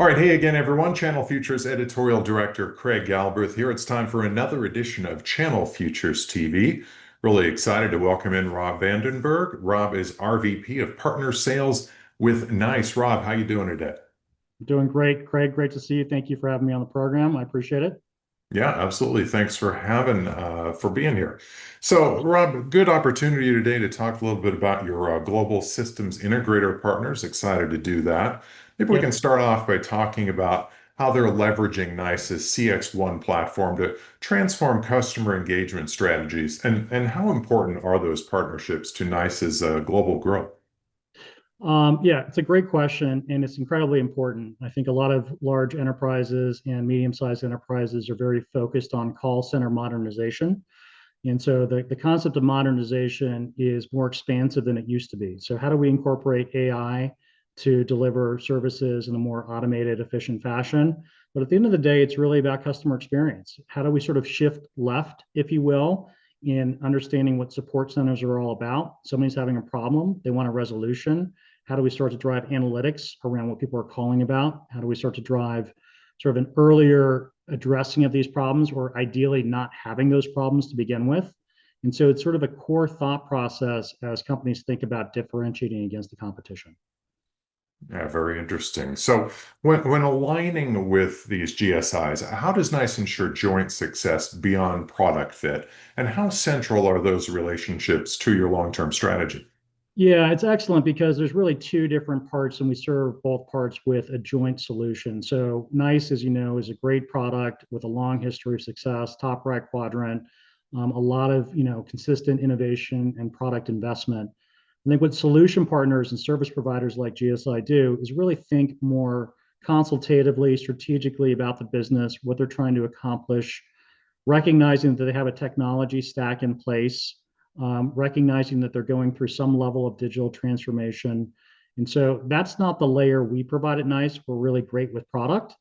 All right, hey again, everyone. Channel Futures editorial director Craig Galbraith here. It's time for another edition of Channel Futures TV. Really excited to welcome in Rob Vandenberg. Rob is RVP of Partner Sales with NICE. Rob, how you doing today? Doing great, Craig. Great to see you. Thank you for having me on the program. I appreciate it. Yeah, absolutely. Thanks for being here. So, Rob, good opportunity today to talk a little bit about your global systems integrator partners. Excited to do that. Maybe we can Yep. start off by talking about how they're leveraging NICE's CX1 platform to transform customer engagement strategies, and how important are those partnerships to NICE's global growth? Yeah, it's a great question, and it's incredibly important. I think a lot of large enterprises and medium-sized enterprises are very focused on call center modernization. And so the concept of modernization is more expansive than it used to be. So how do we incorporate AI to deliver services in a more automated, efficient fashion? But at the end of the day, it's really about customer experience. How do we sort of shift left, if you will, in understanding what support centers are all about? Somebody's having a problem, they want a resolution. How do we start to drive analytics around what people are calling about? How do we start to drive sort of an earlier addressing of these problems, or ideally not having those problems to begin with? And so it's sort of a core thought process as companies think about differentiating against the competition. Yeah, very interesting. So, when aligning with these GSIs, how does NICE ensure joint success beyond product fit? And how central are those relationships to your long-term strategy? Yeah, it's excellent because there's really two different parts, and we serve both parts with a joint solution. So, NICE, as you know, is a great product with a long history of success, top right quadrant, a lot of consistent innovation and product investment. I think what solution partners and service providers like GSI do is really think more consultatively, strategically about the business, what they're trying to accomplish, recognizing that they have a technology stack in place, recognizing that they're going through some level of digital transformation. And so that's not the layer we provide at NICE. We're really great with product,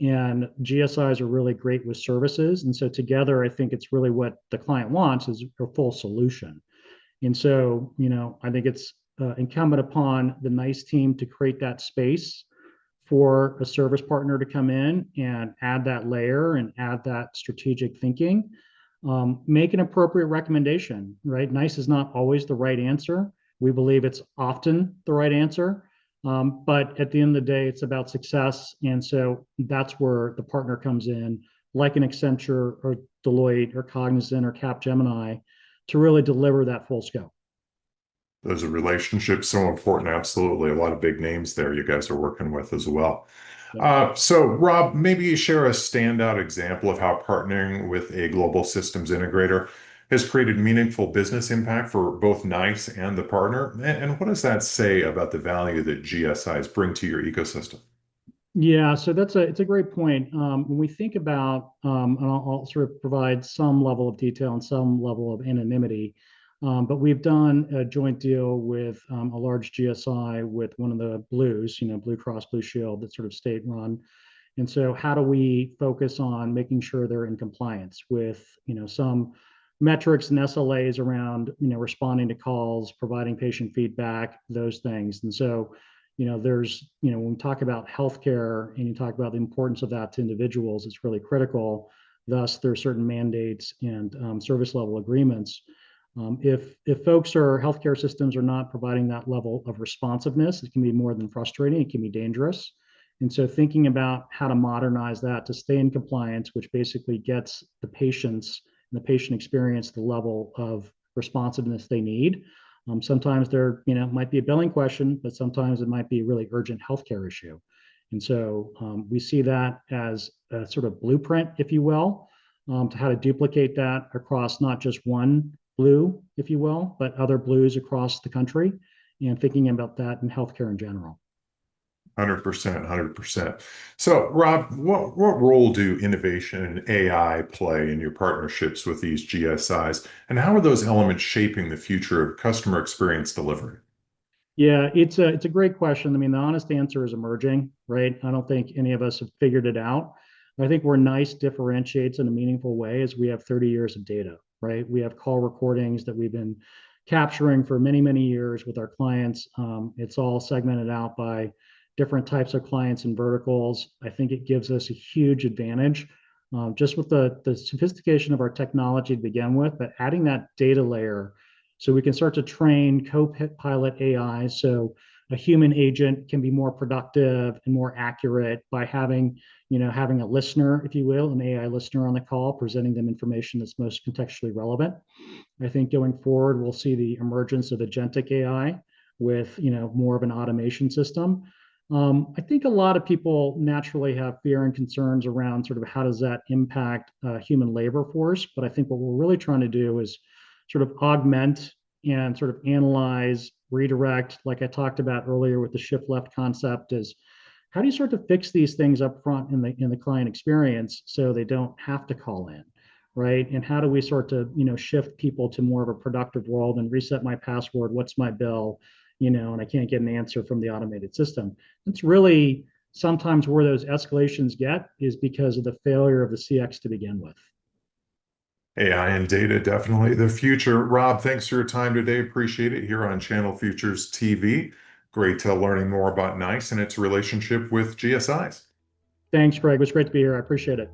and GSIs are really great with services. And so together, I think it's really what the client wants is a full solution. And so, I think it's incumbent upon the NICE team to create that space for a service partner to come in and add that layer and add that strategic thinking. Make an appropriate recommendation, right? NICE is not always the right answer. We believe it's often the right answer. But at the end of the day, it's about success. And so that's where the partner comes in, like an Accenture or Deloitte or Cognizant or Capgemini, to really deliver that full scope. Those are relationships so important. Absolutely. A lot of big names there you guys are working with as well. Yep. So, Rob, maybe you share a standout example of how partnering with a global systems integrator has created meaningful business impact for both NICE and the partner. And what does that say about the value that GSIs bring to your ecosystem? Yeah, so it's a great point. When we think about, and I'll sort of provide some level of detail and some level of anonymity, but we've done a joint deal with a large GSI with one of the Blues, Blue Cross Blue Shield, that's sort of state run. And so, how do we focus on making sure they're in compliance with, some metrics and SLAs around, responding to calls, providing patient feedback, those things. And so, when we talk about healthcare and you talk about the importance of that to individuals, it's really critical. Thus, there are certain mandates and service level agreements. If folks or healthcare systems are not providing that level of responsiveness, it can be more than frustrating. It can be dangerous. And so, thinking about how to modernize that to stay in compliance, which basically gets the patients and the patient experience the level of responsiveness they need. Sometimes there, might be a billing question, but sometimes it might be a really urgent healthcare issue. And so we see that as a sort of blueprint, if you will, to how to duplicate that across not just one blue, if you will, but other blues across the country, and thinking about that in healthcare in general. 100%, 100%. So, Rob, what role do innovation and AI play in your partnerships with these GSIs, and how are those elements shaping the future of customer experience delivery? Yeah, it's a great question. I mean, the honest answer is emerging, right? I don't think any of us have figured it out. I think where NICE differentiates in a meaningful way is we have 30 years of data, right? We have call recordings that we've been capturing for many, many years with our clients. It's all segmented out by different types of clients and verticals. I think it gives us a huge advantage just with the sophistication of our technology to begin with, but adding that data layer so we can start to train co-pilot AI so a human agent can be more productive and more accurate by having a listener, if you will, an AI listener on the call, presenting them information that's most contextually relevant. I think going forward, we'll see the emergence of agentic AI with more of an automation system. I think a lot of people naturally have fear and concerns around sort of how does that impact human labor force. But I think what we're really trying to do is sort of augment and sort of analyze, redirect, like I talked about earlier with the shift left concept, is how do you start to fix these things up front in the client experience so they don't have to call in, right? And how do we start to shift people to more of a productive world and reset my password? What's my bill? And I can't get an answer from the automated system. It's really sometimes where those escalations get is because of the failure of the CX to begin with. AI and data, definitely the future. Rob, thanks for your time today. Appreciate it here on Channel Futures TV. Great learning more about NICE and its relationship with GSIs. Thanks, Greg. It was great to be here. I appreciate it.